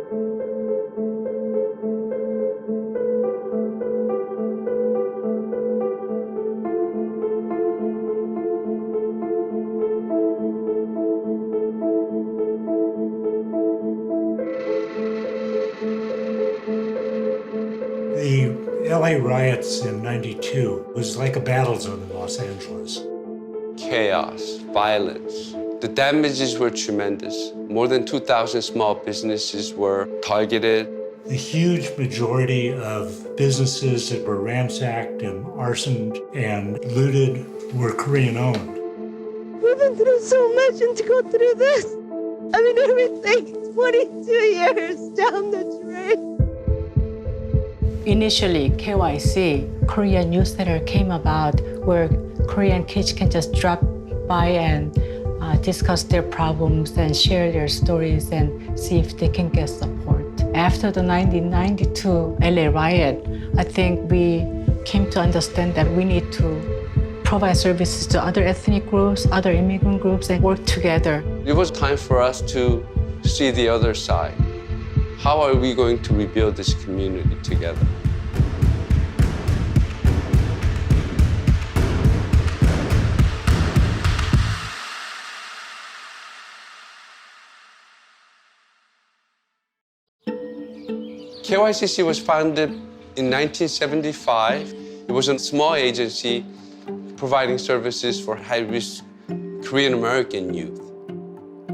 The LA riots in '92 was like a battle zone in Los Angeles. Chaos, violence. The damages were tremendous. More than 2,000 small businesses were targeted. The huge majority of businesses that were ransacked and arsoned and looted were Korean-owned. We've been through so much, and to go through this, I mean, everything, 22 years down the drain. Initially, KYC, Korean Youth Center, came about where Korean kids can just drop by and discuss their problems and share their stories and see if they can get support. After the 1992 LA riot, I think we came to understand that we need to provide services to other ethnic groups, other immigrant groups, and work together. It was time for us to see the other side. How are we going to rebuild this community together? KYCC was founded in 1975. It was a small agency providing services for high-risk Korean American youth.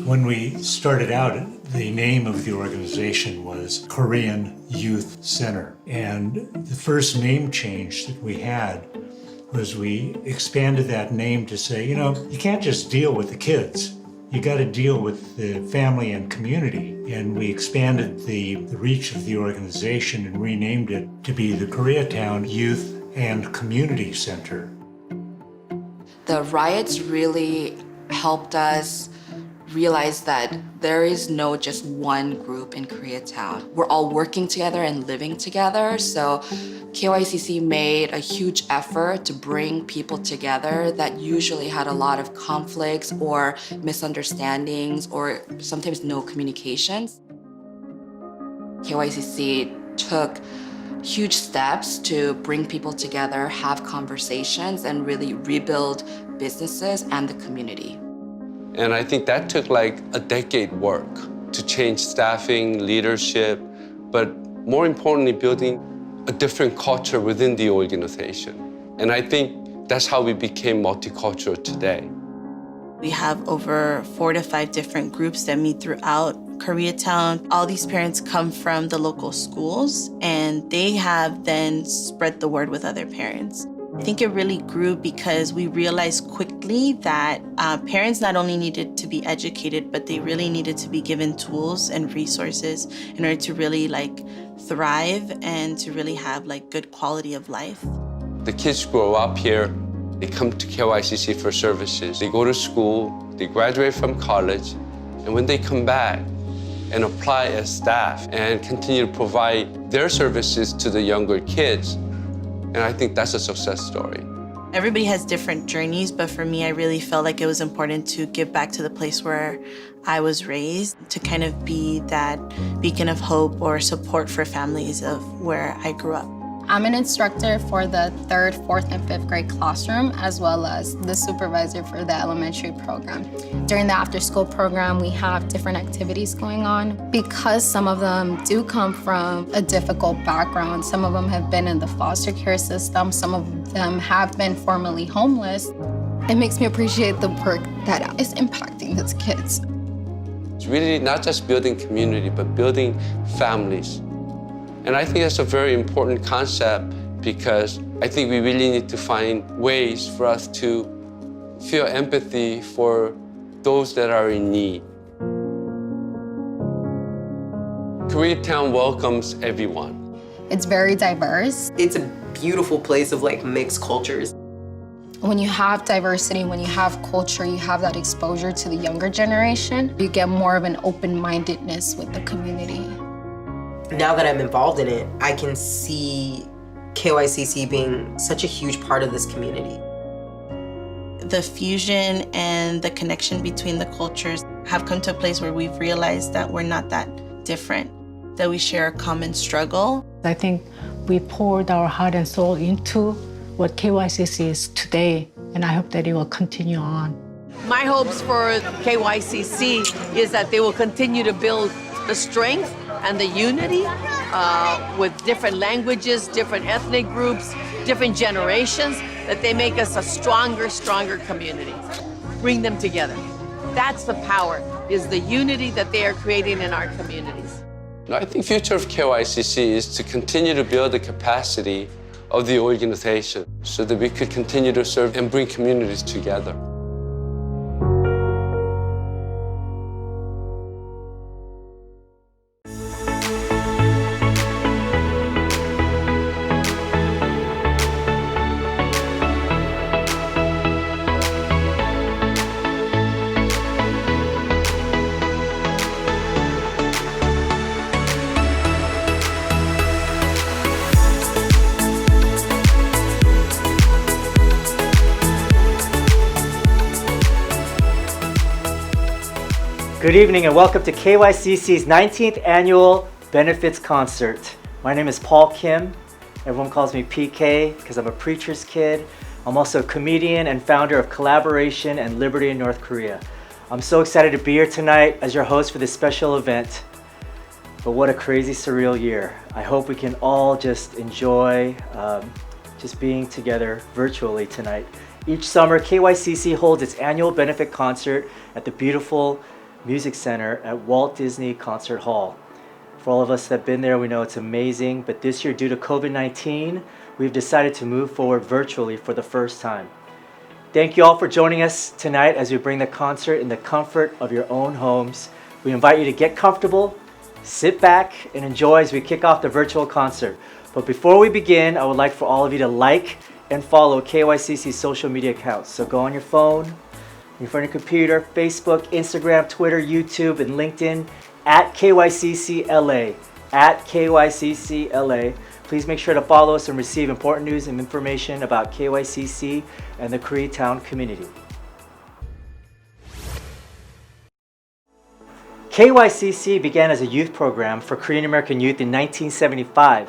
When we started out, the name of the organization was Korean Youth Center. And the first name change that we had was we expanded that name to say, you know, you can't just deal with the kids. You got to deal with the family and community. And we expanded the reach of the organization and renamed it to be the KOREATOWN Youth and Community Center. The riots really helped us realize that there is no just one group in Koreatown. We're all working together and living together. So KYCC made a huge effort to bring people together that usually had a lot of conflicts or misunderstandings or sometimes no communications. KYCC took huge steps to bring people together, have conversations, and really rebuild businesses and the community. And I think that took like a decade work to change staffing, leadership, but more importantly, building a different culture within the organization. And I think that's how we became multicultural today. We have over 4 to 5 different groups that meet throughout Koreatown. All these parents come from the local schools, and they have then spread the word with other parents. I think it really grew because we realized quickly that parents not only needed to be educated, but they really needed to be given tools and resources in order to really thrive and to really have good quality of life. The kids grow up here, they come to KYCC for services. They go to school, they graduate from college, and when they come back and apply as staff and continue to provide their services to the younger kids, and I think that's a success story. Everybody has different journeys, but for me, I really felt like it was important to give back to the place where I was raised, to kind of be that beacon of hope or support for families of where I grew up. I'm an instructor for the 3rd, 4th, and 5th grade classroom, as well as the supervisor for the elementary program. During the after-school program, we have different activities going on. Because some of them do come from a difficult background, some of them have been in the foster care system, some of them have been formerly homeless, it makes me appreciate the work that is impacting these kids. It's really not just building community, but building families. And I think that's a very important concept because I think we really need to find ways for us to feel empathy for those that are in need. Koreatown welcomes everyone. It's very diverse. It's a beautiful place of mixed cultures. When you have diversity, when you have culture, you have that exposure to the younger generation, you get more of an open-mindedness with the community. Now that I'm involved in it, I can see KYCC being such a huge part of this community. The fusion and the connection between the cultures have come to a place where we've realized that we're not that different. that we share a common struggle. I think we poured our heart and soul into what KYCC is today, and I hope that it will continue on. My hopes for KYCC is that they will continue to build the strength and the unity with different languages, different ethnic groups, different generations, that they make us a stronger community. Bring them together. That's the power, is the unity that they are creating in our communities. I think the future of KYCC is to continue to build the capacity of the organization so that we could continue to serve and bring communities together. Good evening and welcome to KYCC's 19th Annual Benefits Concert. My name is Paul Kim. Everyone calls me PK because I'm a preacher's kid. I'm also a comedian and founder of Kollaboration and LiNK in North Korea. I'm so excited to be here tonight as your host for this special event. But what a crazy, surreal year. I hope we can all just enjoy just being together virtually tonight. Each summer, KYCC holds its annual benefit concert at the beautiful Music Center at Walt Disney Concert Hall. For all of us that have been there, we know it's amazing, but this year, due to COVID-19, we've decided to move forward virtually for the first time. Thank you all for joining us tonight as we bring the concert in the comfort of your own homes. We invite you to get comfortable, sit back, and enjoy as we kick off the virtual concert. But before we begin, I would like for all of you to like and follow KYCC's social media accounts. So go on your phone, in front of your computer, Facebook, Instagram, Twitter, YouTube, and LinkedIn at KYCC LA. At KYCC LA. Please make sure to follow us and receive important news and information about KYCC and the KOREATOWN community. KYCC began as a youth program for Korean American youth in 1975.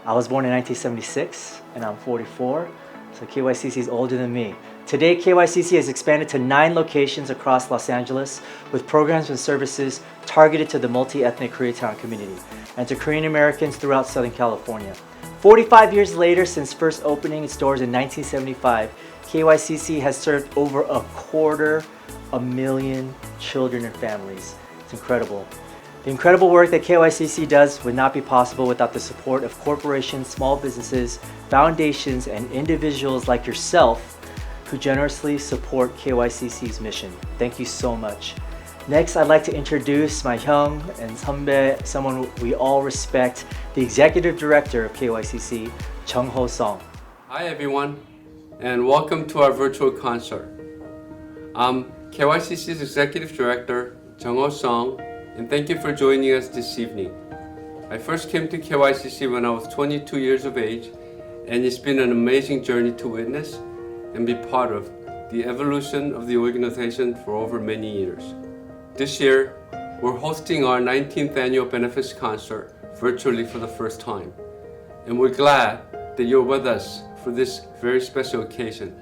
I was born in 1976 and I'm 44, so KYCC is older than me. Today, KYCC has expanded to 9 locations across Los Angeles with programs and services targeted to the multi-ethnic Koreatown community and to Korean Americans throughout Southern California. 45 years later, since first opening its doors in 1975, KYCC has served over 250,000 children and families. It's incredible. The incredible work that KYCC does would not be possible without the support of corporations, small businesses, foundations, and individuals like yourself who generously support KYCC's mission. Thank you so much. Next, I'd like to introduce my hyung and 선배, someone we all respect, the Executive Director of KYCC, Jung-ho Song. Hi everyone, and welcome to our virtual concert. I'm KYCC's Executive Director, Jung-ho Song, and thank you for joining us this evening. I first came to KYCC when I was 22 years of age, and it's been an amazing journey to witness and be part of the evolution of the organization for over many years. This year, we're hosting our 19th annual benefits concert virtually for the first time. And we're glad that you're with us for this very special occasion.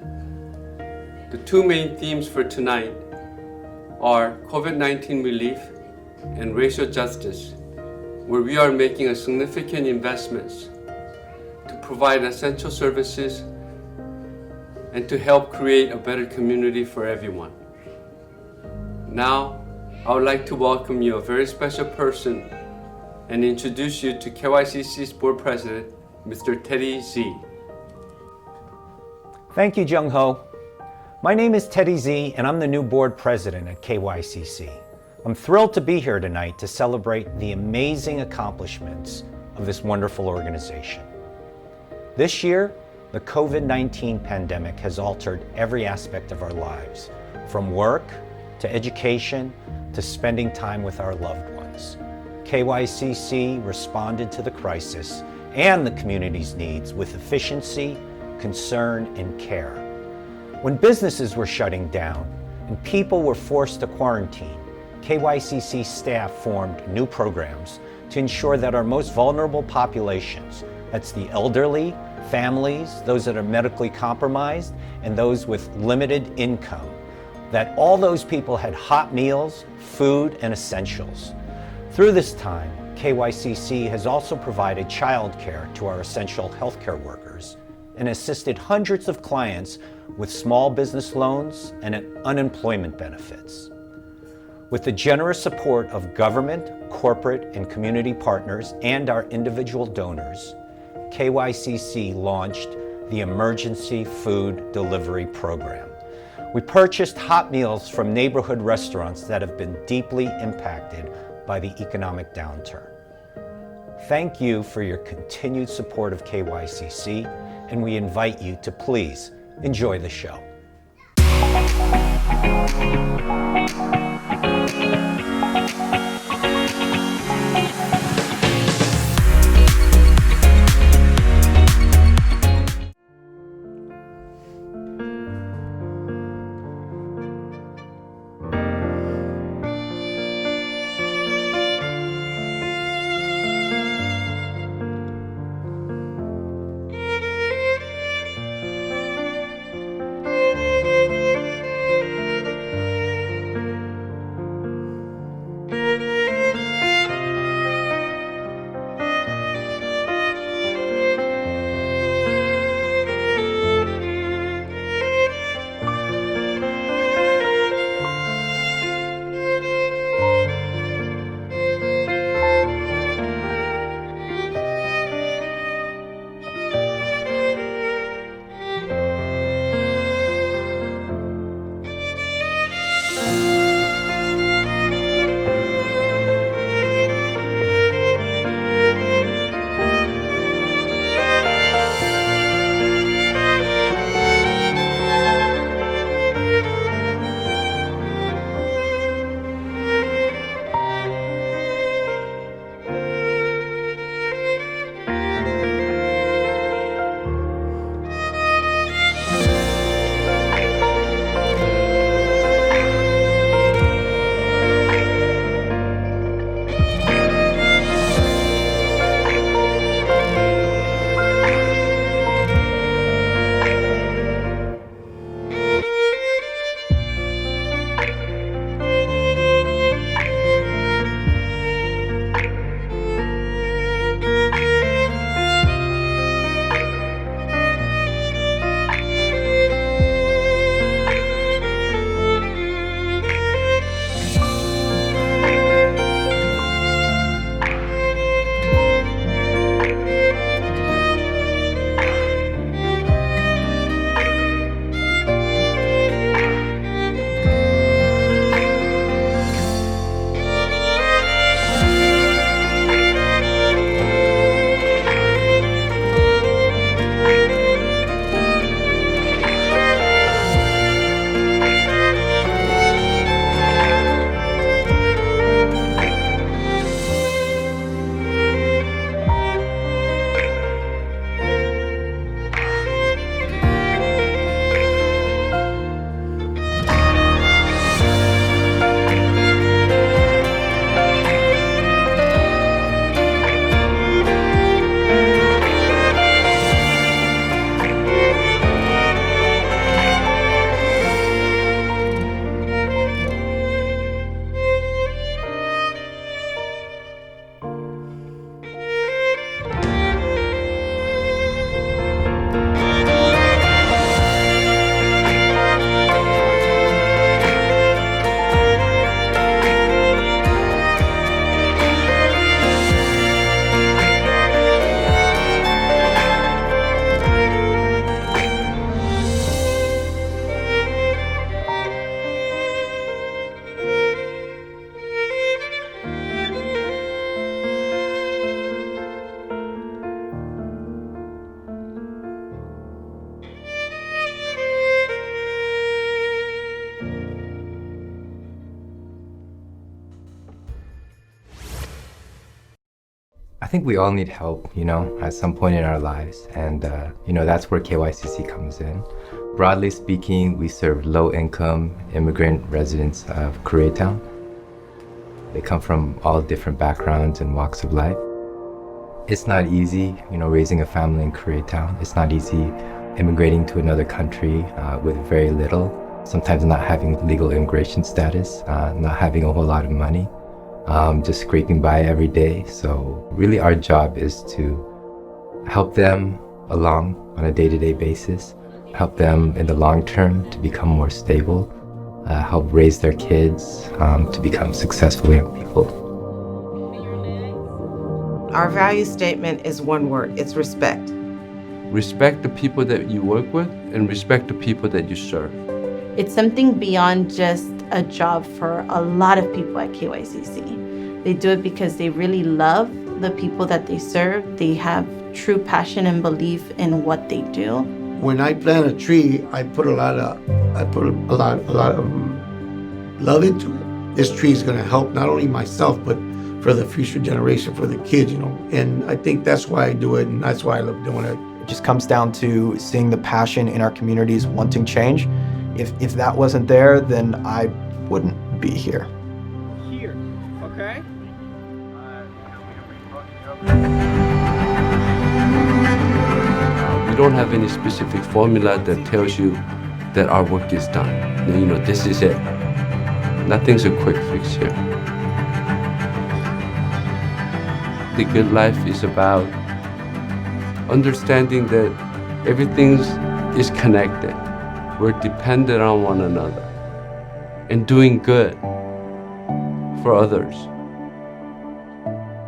The 2 main themes for tonight are COVID-19 relief and racial justice, where we are making a significant investments to provide essential services and to help create a better community for everyone. Now, I would like to welcome you, a very special person, and introduce you to KYCC's Board President, Mr. Teddy Z. Thank you, Jung-ho. My name is Teddy Z, and I'm the new Board President at KYCC. I'm thrilled to be here tonight to celebrate the amazing accomplishments of this wonderful organization. This year, the COVID-19 pandemic has altered every aspect of our lives, from work to education to spending time with our loved ones. KYCC responded to the crisis and the community's needs with efficiency, concern, and care. When businesses were shutting down and people were forced to quarantine, KYCC staff formed new programs to ensure that our most vulnerable populations, that's the elderly, families, those that are medically compromised, and those with limited income, that all those people had hot meals, food, and essentials. Through this time, KYCC has also provided childcare to our essential healthcare workers and assisted hundreds of clients with small business loans and unemployment benefits. With the generous support of government, corporate, and community partners and our individual donors, KYCC launched the Emergency Food Delivery Program. We purchased hot meals from neighborhood restaurants that have been deeply impacted by the economic downturn. Thank you for your continued support of KYCC, and we invite you to please enjoy the show. I think we all need help, at some point in our lives. And, that's where KYCC comes in. Broadly speaking, we serve low-income immigrant residents of Koreatown. They come from all different backgrounds and walks of life. It's not easy, raising a family in Koreatown. It's not easy immigrating to another country with very little, sometimes not having legal immigration status, not having a whole lot of money, just scraping by every day. So really our job is to help them along on a day-to-day basis, help them in the long term to become more stable, help raise their kids to become successful young people. Our value statement is one word, it's respect. Respect the people that you work with and respect the people that you serve. It's something beyond just a job for a lot of people at KYCC. They do it because they really love the people that they serve. They have true passion and belief in what they do. When I plant a tree, I put a lot of love into it. This tree is going to help not only myself, but for the future generation, for the kids, And I think that's why I do it, and that's why I love doing it. It just comes down to seeing the passion in our communities wanting change. If that wasn't there, then I wouldn't be here. Here, okay? We don't have any specific formula that tells you that our work is done. This is it. Nothing's a quick fix here. The good life is about understanding that everything is connected. We're dependent on one another and doing good for others.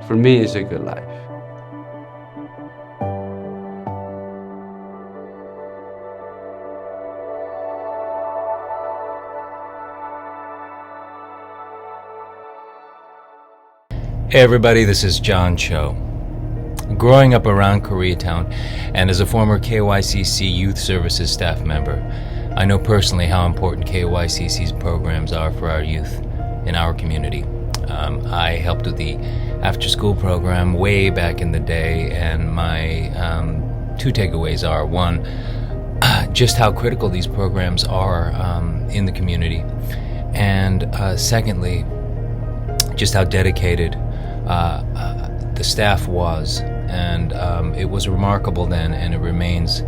For me, it's a good life. Hey everybody, this is John Cho. Growing up around Koreatown and as a former KYCC Youth Services staff member, I know personally how important KYCC's programs are for our youth in our community. I helped with the after-school program way back in the day, and my two takeaways are, one, just how critical these programs are in the community, and secondly, just how dedicated the staff was, and it was remarkable then, and it remains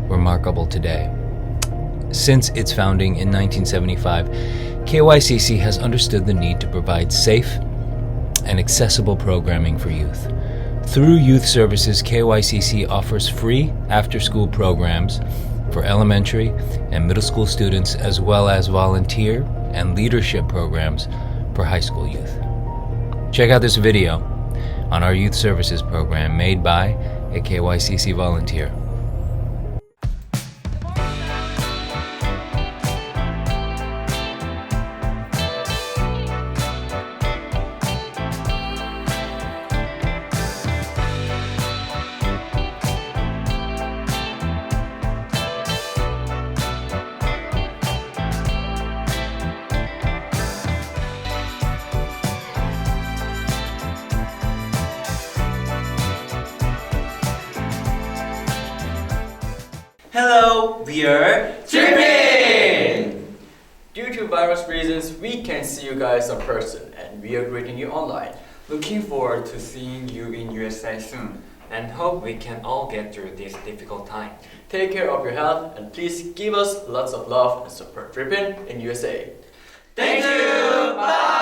remarkable today. Since its founding in 1975, KYCC has understood the need to provide safe and accessible programming for youth. Through Youth Services, KYCC offers free after-school programs for elementary and middle school students, as well as volunteer and leadership programs for high school youth. Check out this video on our Youth Services program made by a KYCC volunteer. Hello, we are DRIPPIN! Due to virus reasons, we can't see you guys in person, and we are greeting you online. Looking forward to seeing you in USA soon, and hope we can all get through this difficult time. Take care of your health, and please give us lots of love and support DRIPPIN in USA. Thank you! Bye!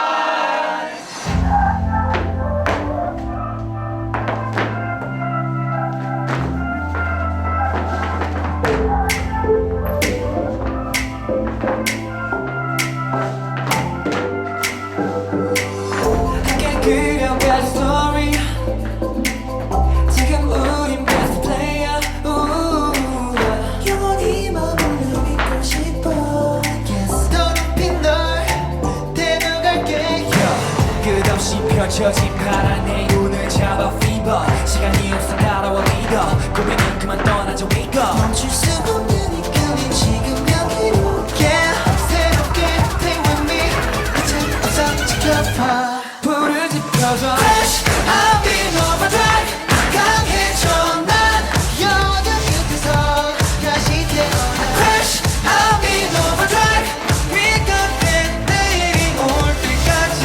펼쳐진 파란 내 눈을 잡아 fever 시간이 없어 따라와 믿어 고민은 그만 떠나자 we go 멈출 수 없는 이 꿈이 지금 여기로 yeah 새롭게 stay with me 이제 어서 지켜봐 불을 지펴줘 Crash I've been overdrive 강해져 난 여기 끝에서 다시 태어나 Crash I've been overdrive 위가 된 내일이 올 때까지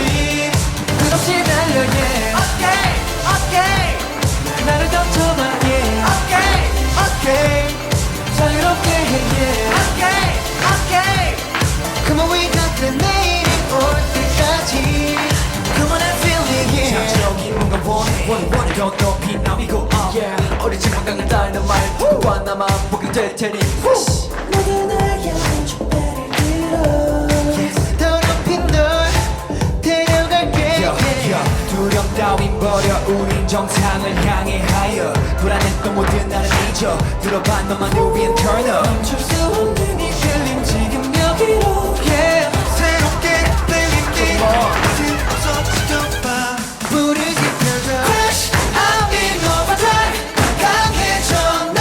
같은 내일이 올 때까지 Come on and feel it yeah 장적인 뭔가 원해 더 높이 나미고 어리지 건강한 다이너마이트 듣고 나만 보게 될 테니 모두 날 향해 촛대를 들어 더 높이 널 데려갈게 두려움 따윈 버려 우린 정상을 향해 하여 불안했던 모든 나를 잊어 들어봐 너만을 위한 turn up 멈출 수 없는 이 필링 지금 여기로 새롭게 들릴게 뒤집어봐 불을 지펴줘 Crash out in overdrive 강해져 난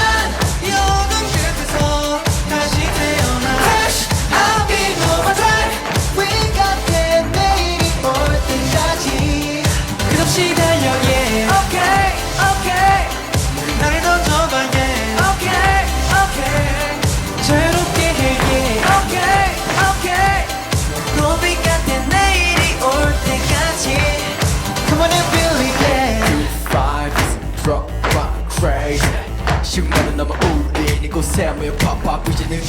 이 어둠 끝에서 다시 태어나 Crash out in overdrive We got that 내일이 올 때까지 끝없이 달려 yeah Okay okay 나를 던져봐 yeah Okay okay 자유롭게 해 yeah Okay okay No we got that 내일이 올 때까지 Come on and feel it yeah 2-5 drop rock crazy 시간은 너무 우린 이곳에 모여 pop pop 이제는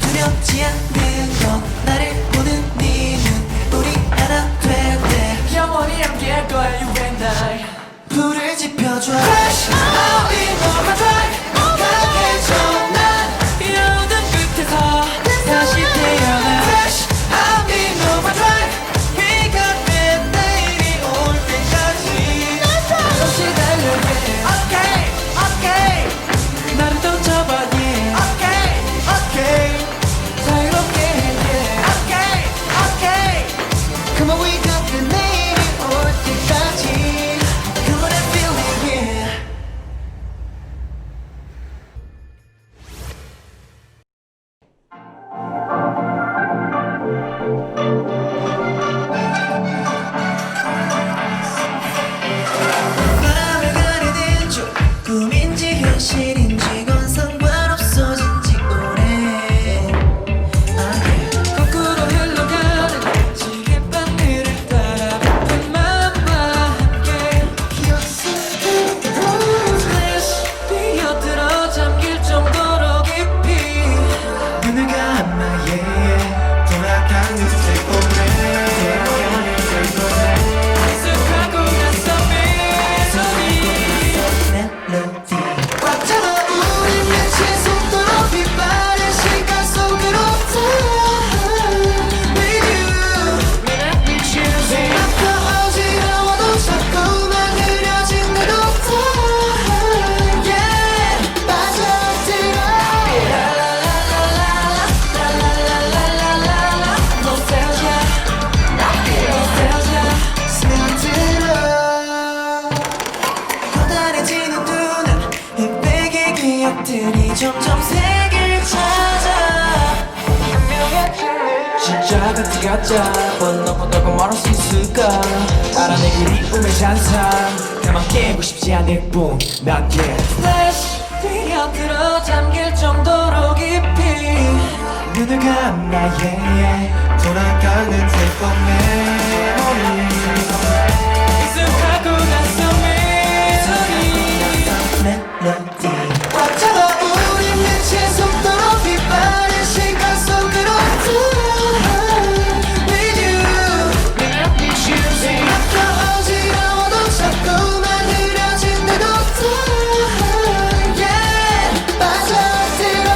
두렵지 않는 건 나를 보는 네 눈 우리 하나 될 때 영원히 함께할 거야 you and I 불을 지펴줘 Crash out in overdrive 강해져 난 이 어둠 끝에서 다시 태어나 Crash out in overdrive We got that 내일이 올 때까지 다시 달려 yeah Okay okay 나를 던져봐 yeah Okay okay 자유롭게 해 yeah Okay okay Come on we got that 내일이 올 때까지 Come on and feel it yeah 바람을 가리는 쪽 꿈인지 현실인지 건 상관없어진 지 오래 거꾸로 흘러가는 지게 바늘을 따라 그 맘과 함께 Splash 뛰어들어 잠길 정도로 깊이 눈을 감아 yeah 돌아가는 새봄에 익숙하고 낯선 멜로디 꽉 잡아 우리 빛의 속도 높이 빠른 시간 속으로 With you we choosing 아파 어지러워도 자꾸만 느려진대도 Yeah 빠져들어 Nostalgia Nostalgia 스며들어 고단해지는 두 눈 흑백의 기억들이 점점 색을 찾아 진짜 같이 가짜 뻔 너보다고 말할 수 있을까 알아내 그리움의 잔상 나만 깨고 싶지 않을 뿐 난 Flash 뛰어들어 잠길 정도로 깊이 눈을 감아 yeah 돌아가는 새봄에 익숙하고 낯선 멜로디 꽉 잡아 우리 빛의 속도 높이 빠른 시간 속으로 With you we choosing 아파 어지러워도 자꾸만 느려진대도 Yeah 빠져들어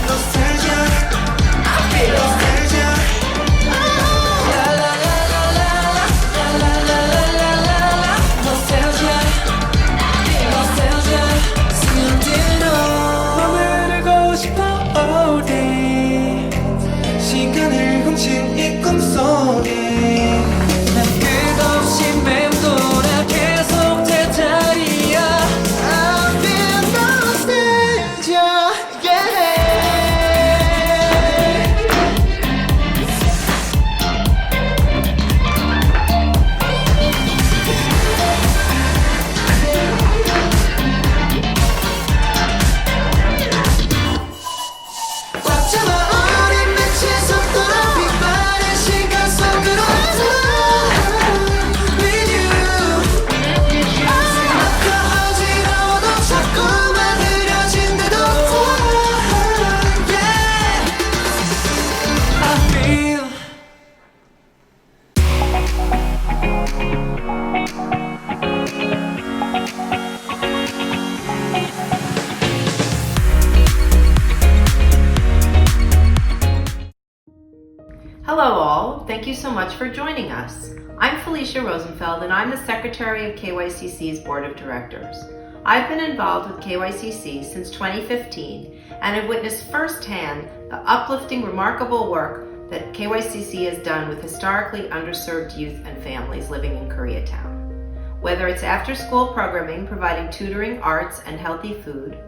Nostalgia so much for joining us. I'm Felicia Rosenfeld and I'm the Secretary of KYCC's Board of Directors. I've been involved with KYCC since 2015 and have witnessed firsthand the uplifting, remarkable work that KYCC has done with historically underserved youth and families living in Koreatown. Whether it's after-school programming providing tutoring, arts, and healthy food,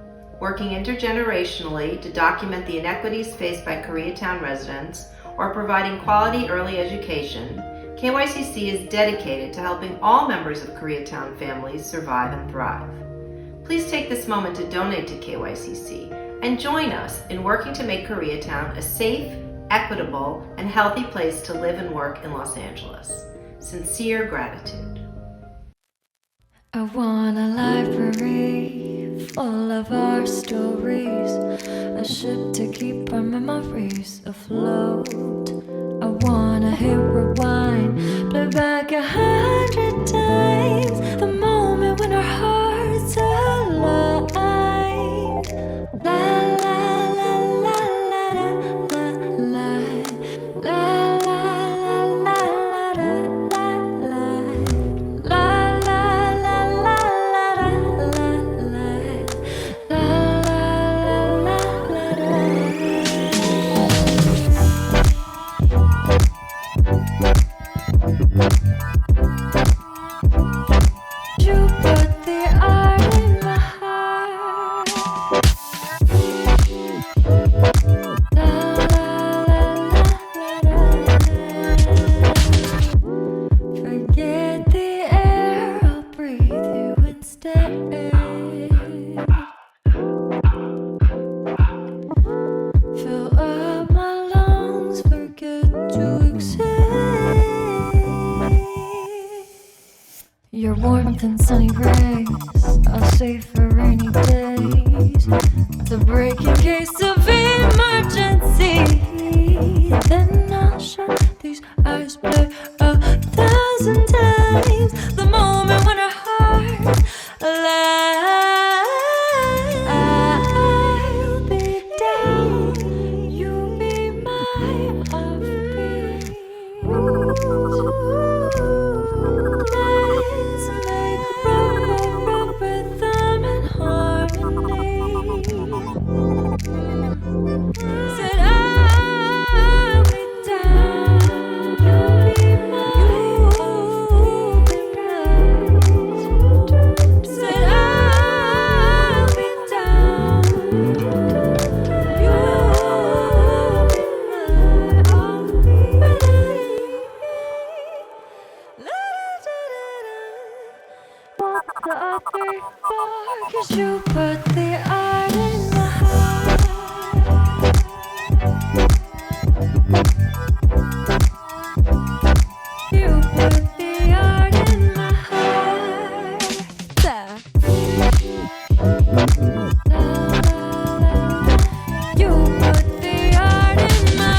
working intergenerationally to document the inequities faced by Koreatown residents, or providing quality early education, KYCC is dedicated to helping all members of Koreatown families survive and thrive. Please take this moment to donate to KYCC and join us in working to make Koreatown a safe, equitable, and healthy place to live and work in Los Angeles. Sincere gratitude. I want a library full of our stories, a ship to keep our memories afloat. I wanna hit rewind, play back 100 times, the moment when our hearts align. La la la la la la la la la la la la la. You put the art in my heart. Forget the air, I'll breathe you instead. Fill up my lungs, forget to exist. Your warmth and sunny rays, I'll save for rainy days, to break in case of emergency. Then I'll shut these eyes, play 1,000 times, the moment when our hearts align. I'll be down, you'll be my offbeat. Let's make rock rhythm and harmony. Said I'll be down, you'll be mine. Said I'll be down, you'll be mine. The other bar, 'cause you put the art in my heart. You put the art in my heart. You put the art in my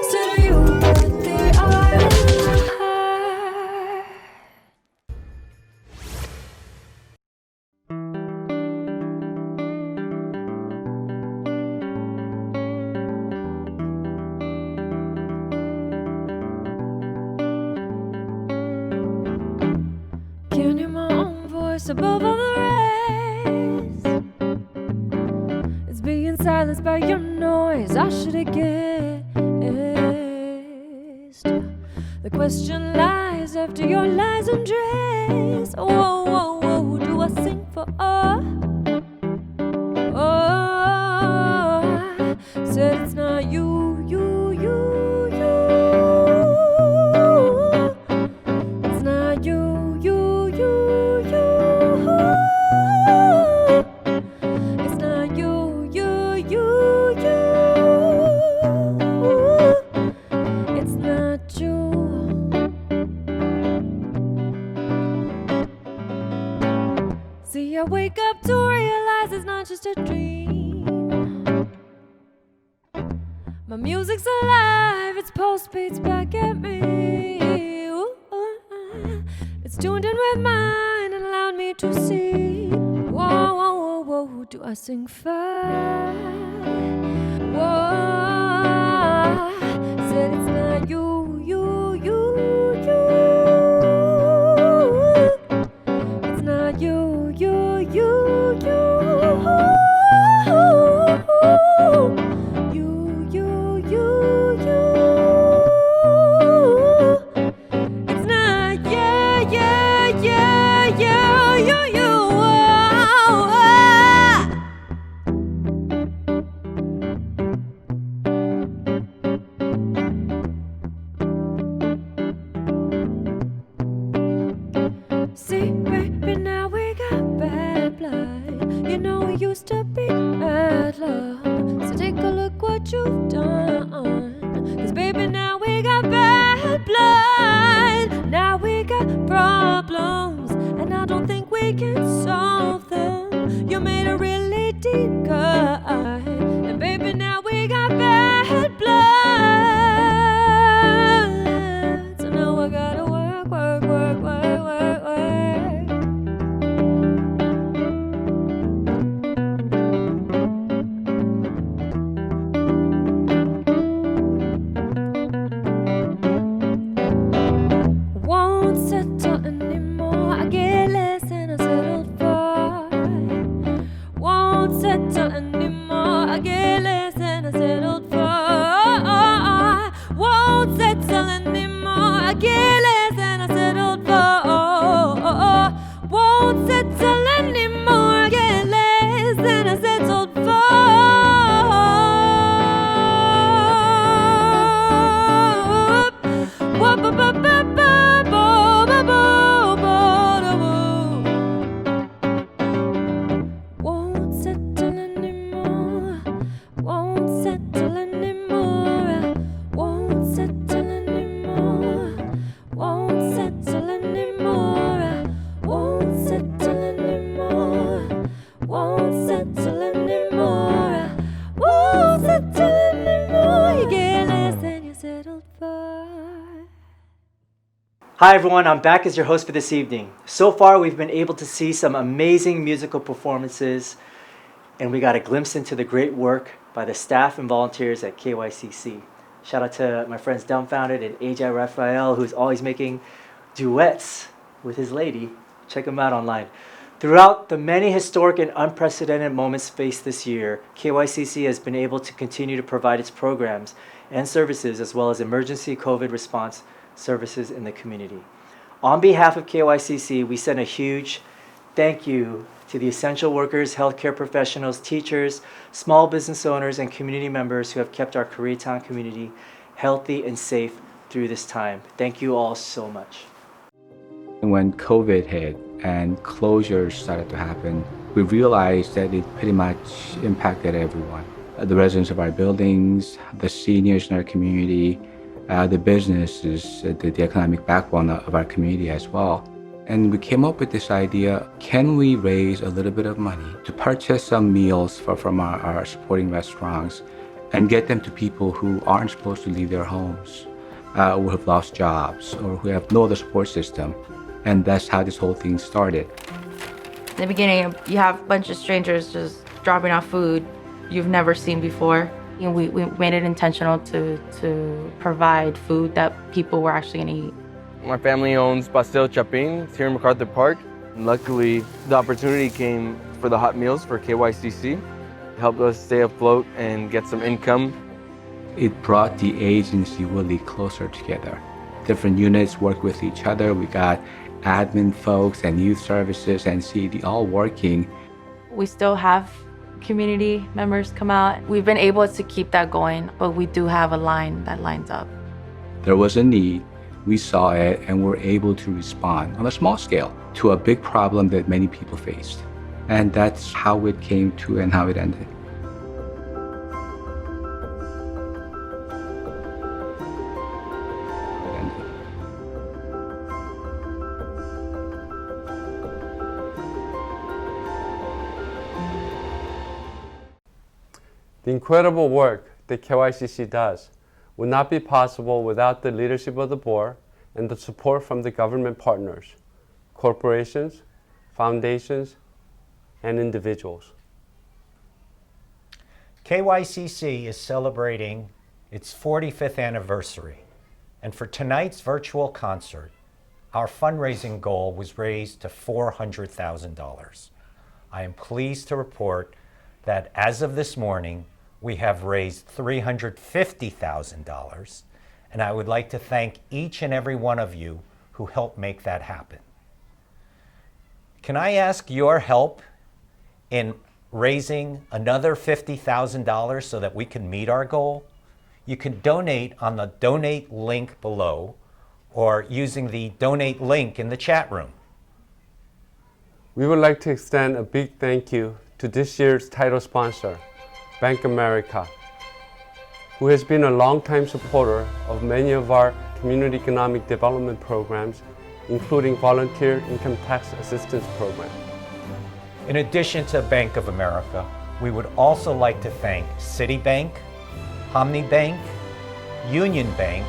So you put the art in my heart. Can't hear my own voice above all the rest. It's being silenced by your noise. I should have guessed. The question lies after your lies undressed. Whoa, whoa, whoa, do I sing for all? Oh, I said it's not you, you, you, you. It's not you, you, you, you. It's not you, you, you, you. It's not you. See, I wake up to realize it's not just a dream. My music's alive, its pulse beats back at me. Ooh, it's tuned in with mine and allowed me to see. Whoa, whoa, whoa, whoa, do I sing fast? Whoa, said it's not you, you, you, you. It's not you, you, you, you. See, baby, now we got bad blood. You know we used to be bad love. So take a look what you've done. 'Cause baby, now we got bad blood. Now we got problems, and I don't think we can solve them. You made a really deep cut, and baby, now we got bad blood. So now I gotta work, work, work, work, work, work. Won't settle anymore. I get less than I settled for. Won't settle anymore. I get less than I settled for. Won't settle anymore. I get less than I settled for. Won't settle anymore. I get less than I settled for. Won't settle anymore. Won't settle anymore. Won't settle anymore. Won't settle anymore. Won't settle anymore. Won't settle anymore. Won't settle anymore. You get less than you settled for. Hi everyone, I'm back as your host for this evening. So far we've been able to see some amazing musical performances, and we got a glimpse into the great work by the staff and volunteers at KYCC. Shout out to my friends Dumbfoundead and AJ Rafael, who's always making duets with his lady. Check him out online. Throughout the many historic and unprecedented moments faced this year, KYCC has been able to continue to provide its programs and services as well as emergency COVID response services in the community. On behalf of KYCC, we send a huge thank you to the essential workers, healthcare professionals, teachers, small business owners, and community members who have kept our Koreatown community healthy and safe through this time. Thank you all so much. When COVID hit and closures started to happen, we realized that it pretty much impacted everyone. The residents of our buildings, the seniors in our community, the businesses, the economic backbone of our community as well. And we came up with this idea, can we raise a little bit of money to purchase some meals from our supporting restaurants and get them to people who aren't supposed to leave their homes, who have lost jobs, or who have no other support system. And that's how this whole thing started. In the beginning, you have a bunch of strangers just dropping off food you've never seen before. And we made it intentional to provide food that people were actually going to eat. My family owns Pastel Chapin. It's here in MacArthur Park. And luckily, the opportunity came for the hot meals for KYCC. It helped us stay afloat and get some income. It brought the agency really closer together. Different units work with each other. We got admin folks and youth services and CD all working. We still have community members come out. We've been able to keep that going, but we do have a line that lines up. There was a need, we saw it, and were able to respond on a small scale to a big problem that many people faced. And that's how it came to and how it ended. The incredible work that KYCC does would not be possible without the leadership of the board and the support from the government partners, corporations, foundations, and individuals. KYCC is celebrating its 45th anniversary, and for tonight's virtual concert, our fundraising goal was raised to $400,000. I am pleased to report that as of this morning, we have raised $350,000, and I would like to thank each and every one of you who helped make that happen. Can I ask your help in raising another $50,000 so that we can meet our goal? You can donate on the donate link below or using the donate link in the chat room. We would like to extend a big thank you to this year's title sponsor, Bank of America, who has been a longtime supporter of many of our community economic development programs, including volunteer income tax assistance program. In addition to Bank of America, we would also like to thank Citibank, Omni Bank, Union Bank,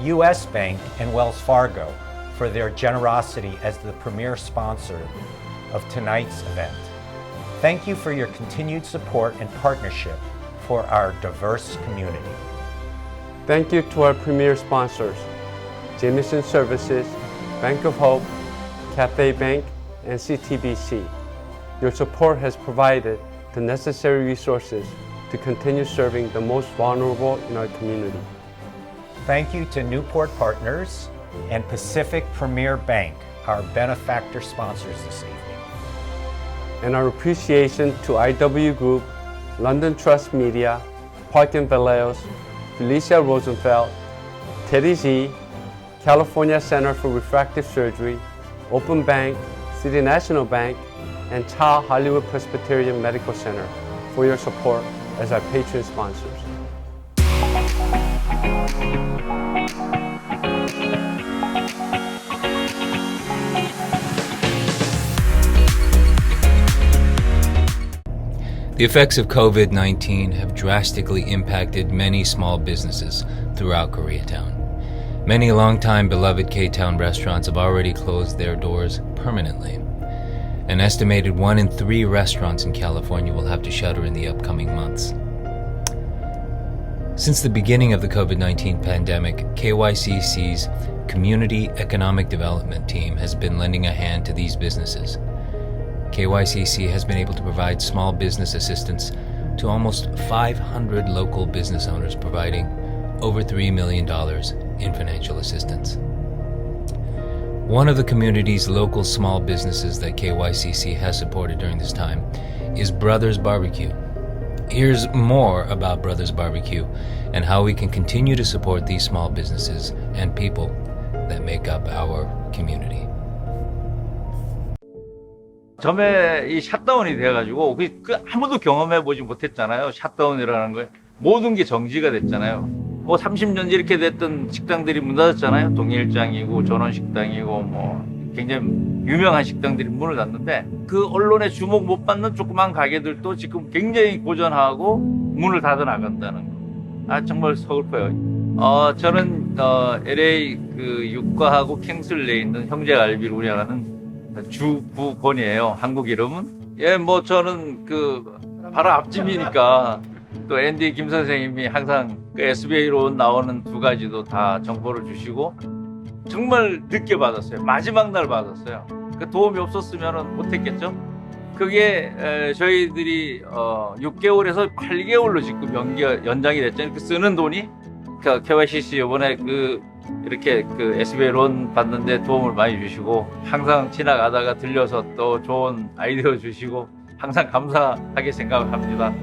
US Bank, and Wells Fargo for their generosity as the premier sponsor of tonight's event. Thank you for your continued support and partnership for our diverse community. Thank you to our premier sponsors, Jameson Services, Bank of Hope, Cathay Bank, and CTBC. Your support has provided the necessary resources to continue serving the most vulnerable in our community. Thank you to Newport Partners and Pacific Premier Bank, our benefactor sponsors this evening. And our appreciation to IW Group, London Trust Media, Park and Valeos, Felicia Rosenfeld, Teddy Z, California Center for Refractive Surgery, Open Bank, City National Bank, and Cha Hollywood Presbyterian Medical Center for your support as our patron sponsors. The effects of COVID-19 have drastically impacted many small businesses throughout Koreatown. Many longtime beloved K-Town restaurants have already closed their doors permanently. An estimated 1 in 3 restaurants in California will have to shutter in the upcoming months. Since the beginning of the COVID-19 pandemic, KYCC's Community Economic Development Team has been lending a hand to these businesses. KYCC has been able to provide small business assistance to almost 500 local business owners, providing over $3 million in financial assistance. One of the community's local small businesses that KYCC has supported during this time is Brothers Barbecue. Here's more about Brothers Barbecue and how we can continue to support these small businesses and people that make up our community. 처음에 이 샷다운이 돼가지고 아무도 경험해보지 못했잖아요. 샷다운이라는 거에 모든 게 정지가 됐잖아요. 뭐 30년 이렇게 됐던 식당들이 문 닫았잖아요. 동일장이고 전원식당이고 뭐 굉장히 유명한 식당들이 문을 닫는데 그 언론의 주목 못 받는 조그만 가게들도 지금 굉장히 고전하고 문을 닫아 나간다는 거. 아 정말 서글퍼요. 저는 LA 그 육과하고 킹슬레이에 있는 형제갈비를 운영하는 주부권이에요. 한국 이름은. 예, 뭐 저는 그 바로 앞집이니까 또 앤디 김 선생님이 항상 그 SBA로 나오는 2가지도 다 정보를 주시고 정말 늦게 받았어요. 마지막 날 받았어요. 그 도움이 없었으면 못했겠죠. 그게 저희들이 6개월에서 8개월로 지금 연장이 됐잖아요. 그 쓰는 돈이 그 KYCC 이번에 이렇게 SBA 론 받는데 도움을 많이 주시고 항상 지나가다가 들려서 또 좋은 아이디어 주시고 항상 감사하게 생각합니다.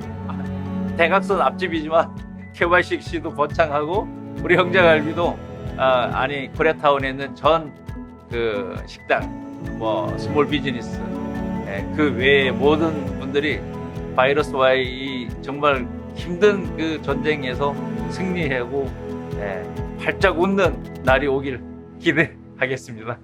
대각선 앞집이지만 KYCC도 번창하고 우리 형제갈비도 코리아타운에 있는 전 식당 뭐 스몰 비즈니스 그 외에 모든 분들이 바이러스와의 이 정말 힘든 그 전쟁에서 승리하고 활짝 웃는 날이 오길 기대하겠습니다.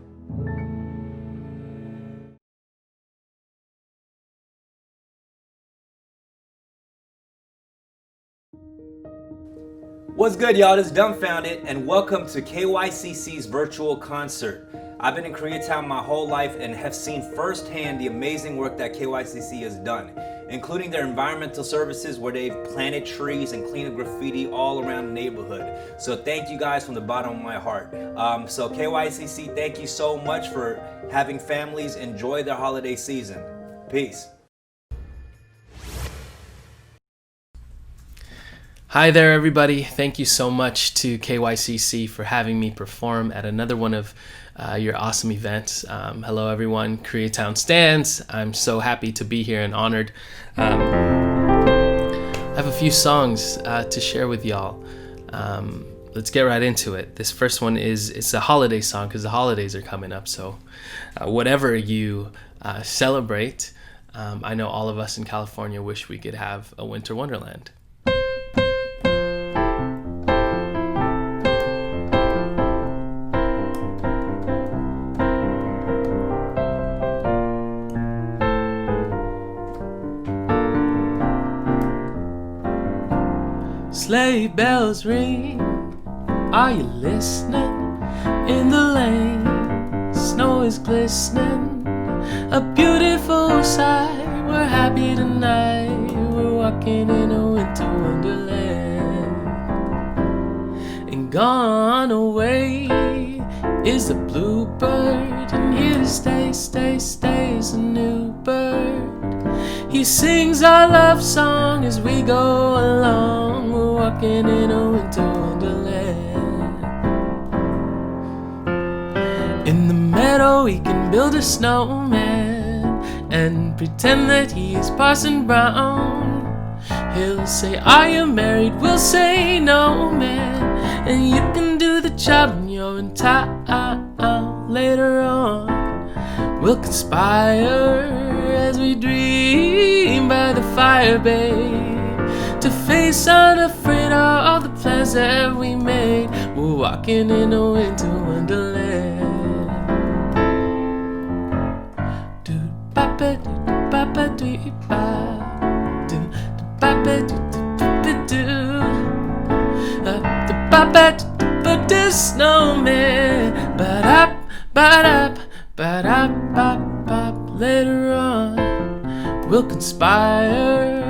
What's good, y'all? This is Dumbfoundead, and welcome to KYCC's virtual concert. I've been in Koreatown my whole life and have seen firsthand the amazing work that KYCC has done, including their environmental services where they've planted trees and cleaned up graffiti all around the neighborhood. So thank you guys from the bottom of my heart. So KYCC, thank you so much for having families enjoy their holiday season. Peace. Hi there, everybody. Thank you so much to KYCC for having me perform at another one of your awesome events. Hello, everyone. Koreatown stands. I'm so happy to be here and honored. I have a few songs to share with y'all. Let's get right into it. This first one it's a holiday song because the holidays are coming up. So whatever you celebrate, I know all of us in California wish we could have a winter wonderland. Sleigh bells ring, are you listening? In the lane, snow is glistening, a beautiful sight. We're happy tonight, we're walking in a winter wonderland. And gone away is the bluebird, and here to stay is a new bird. He sings our love song as we go along. We're walking in a winter wonderland. In the meadow we can build a snowman and pretend that he is Parson Brown. He'll say, are you married? We'll say, no, man. And you can do the job when you're in town. Later on we'll conspire as we dream by the fire, babe, to face unafraid all the plans that we made. We're walking in a winter wonderland. Do ba ba do ba ba do ba do ba ba do do ba ba do ba do snowman ba da ba da ba da ba ba. Later on we'll conspire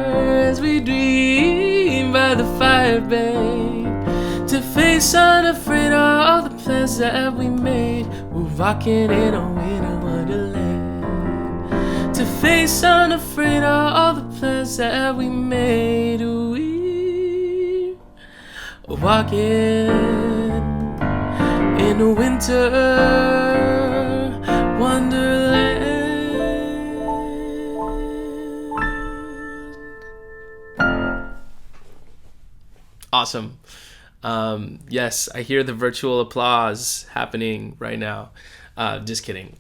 as we dream by the fire, babe, to face unafraid all the plans that we made. We're rocking in a winter wonderland, to face unafraid all the plans that we made. We're walking in a winter wonderland. Awesome. Yes, I hear the virtual applause happening right now. Just kidding.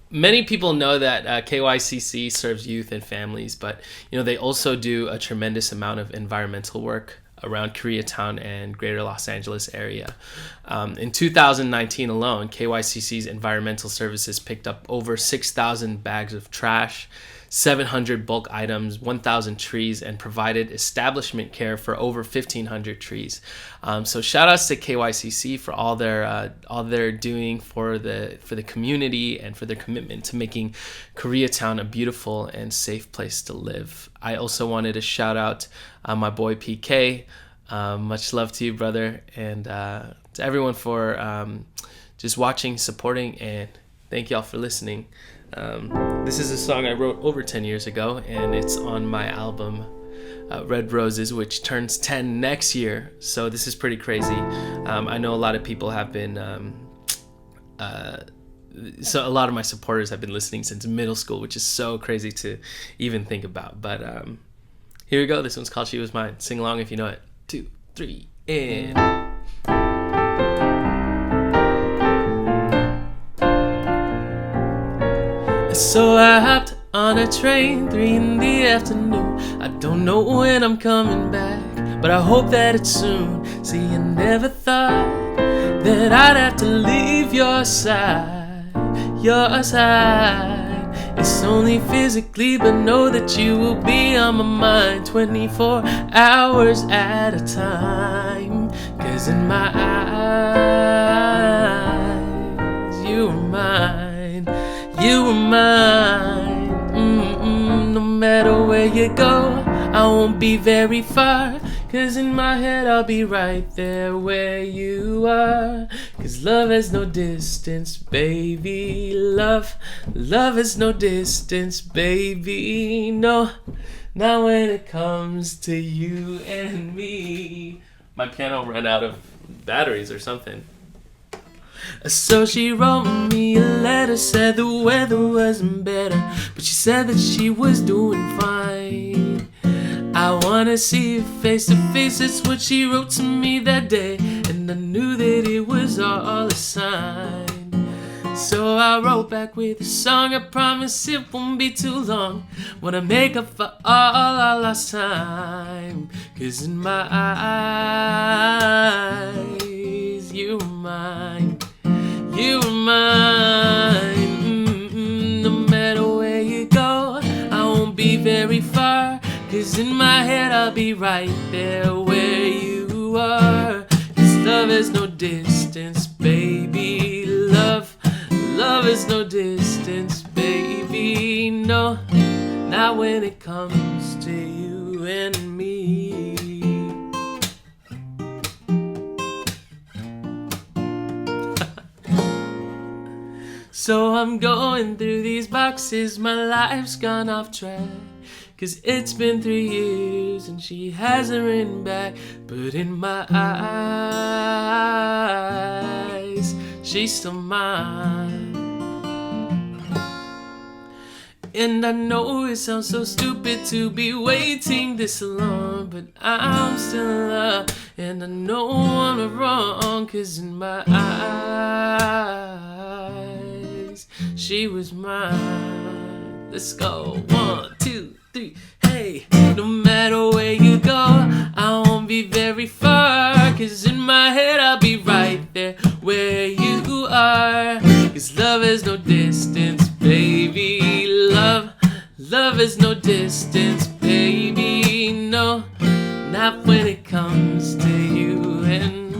Many people know that KYCC serves youth and families, but they also do a tremendous amount of environmental work around Koreatown and greater Los Angeles area. In 2019 alone, KYCC's environmental services picked up over 6,000 bags of trash, 700 bulk items, 1,000 trees, and provided establishment care for over 1,500 trees. So shout outs to KYCC for all they're doing for the community and for their commitment to making Koreatown a beautiful and safe place to live. I also wanted to shout out my boy PK. Much love to you, brother, and to everyone for just watching, supporting, and thank y'all for listening. This is a song I wrote over 10 years ago, and it's on my album Red Roses, which turns 10 next year, so this is pretty crazy. I know a lot of people have been so a lot of my supporters have been listening since middle school, which is so crazy to even think about. But here we go. This one's called She Was Mine. Sing along if you know it. 2, 3, and so I hopped on a train, 3 in the afternoon. I don't know when I'm coming back, but I hope that it's soon. See, I never thought that I'd have to leave your side, your side. It's only physically, but know that you will be on my mind 24 hours at a time. 'cause in my eyes, you are mine, you are mine. No matter where you go, I won't be very far, 'cause in my head I'll be right there where you are. 'Cause love has no distance, baby. Love has no distance, baby. No, not when it comes to you and me. My piano ran out of batteries or something. So she wrote me a letter, said the weather wasn't better, but she said that she was doing fine. I wanna see her face to face, that's what she wrote to me that day, and I knew that it was all a sign. So I wrote back with a song, I promise it won't be too long. Wanna make up for all our lost time, 'cause in my eyes, you are mine, you are mine. No matter where you go, I won't be very far, 'cause in my head I'll be right there where you are. 'Cause love has no distance, baby. Love has no distance, baby. No, not when it comes to you and me. So I'm going through these boxes, my life's gone off track, 'cause it's been 3 years and she hasn't written back. But in my eyes, she's still mine. And I know it sounds so stupid to be waiting this long, but I'm still in love, and I know I'm wrong, 'cause in my eyes, she was mine. Let's go, 1, 2, 3, hey. No matter where you go, I won't be very far, 'cause in my head I'll be right there where you are. 'Cause love has no distance, baby. Love has no distance, baby. No, not when it comes to you. And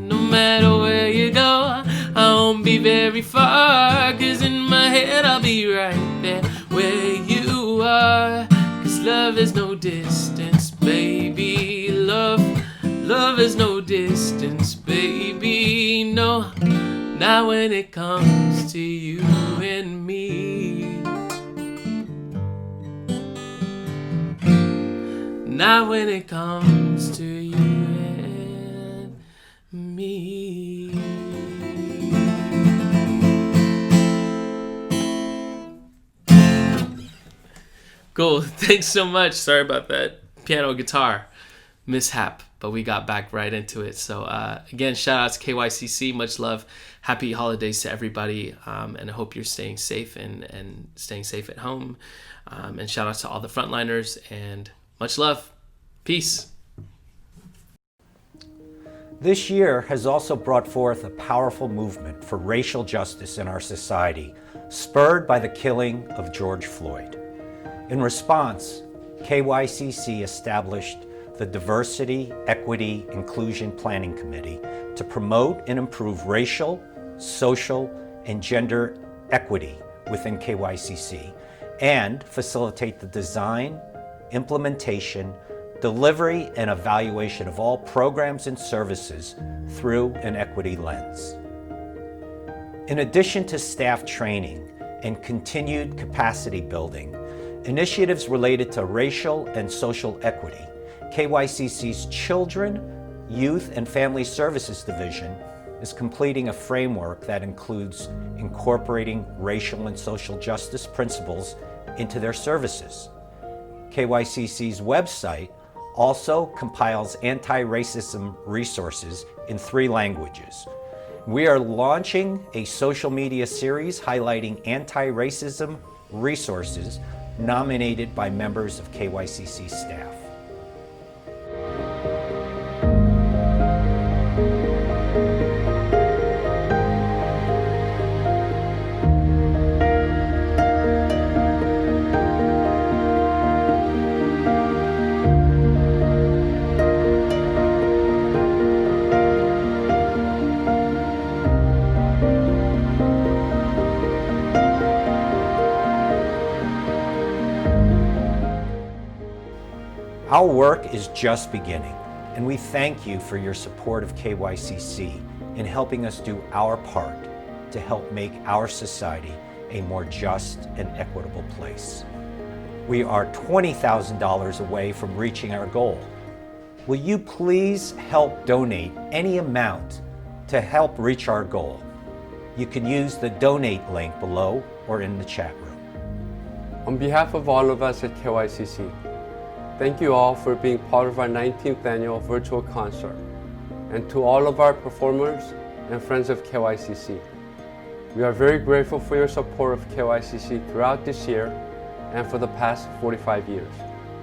no matter where you go, I won't be very far, 'cause in my head I'll be right there where you are. 'Cause love has no distance, baby. Love has no distance, baby. No, not when it comes to you and me. Not when it comes to you and me. Cool, thanks so much. Sorry about that piano guitar mishap, but we got back right into it. So again, shout out to KYCC, much love, happy holidays to everybody, and I hope you're staying safe and staying safe at home. And shout out to all the frontliners, and much love. Peace. This year has also brought forth a powerful movement for racial justice in our society, spurred by the killing of George Floyd. In response, KYCC established the Diversity, Equity, Inclusion Planning Committee to promote and improve racial, social, and gender equity within KYCC and facilitate the design, implementation, delivery, and evaluation of all programs and services through an equity lens. In addition to staff training and continued capacity building, initiatives related to racial and social equity, KYCC's Children, Youth, and Family Services Division is completing a framework that includes incorporating racial and social justice principles into their services. KYCC's website also compiles anti-racism resources in 3 languages. We are launching a social media series highlighting anti-racism resources nominated by members of KYCC staff. Our work is just beginning, and we thank you for your support of KYCC in helping us do our part to help make our society a more just and equitable place. We are $20,000 away from reaching our goal. Will you please help donate any amount to help reach our goal? You can use the donate link below or in the chat room. On behalf of all of us at KYCC, thank you all for being part of our 19th annual virtual concert, and to all of our performers and friends of KYCC. We are very grateful for your support of KYCC throughout this year and for the past 45 years.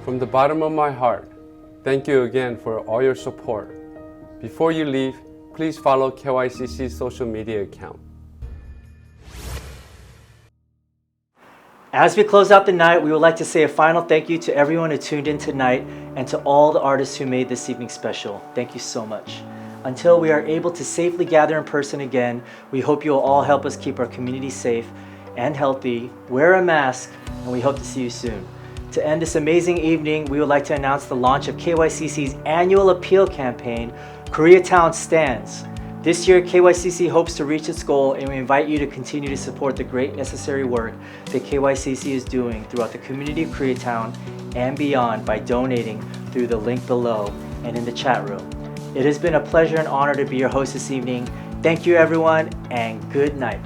From the bottom of my heart, thank you again for all your support. Before you leave, please follow KYCC's social media account. As we close out the night, we would like to say a final thank you to everyone who tuned in tonight and to all the artists who made this evening special. Thank you so much. Until we are able to safely gather in person again, we hope you will all help us keep our community safe and healthy, wear a mask, and we hope to see you soon. To end this amazing evening, we would like to announce the launch of KYCC's annual appeal campaign, KOREATOWN Stands. This year, KYCC hopes to reach its goal, and we invite you to continue to support the great necessary work that KYCC is doing throughout the community of Koreatown and beyond by donating through the link below and in the chat room. It has been a pleasure and honor to be your host this evening. Thank you, everyone, and good night.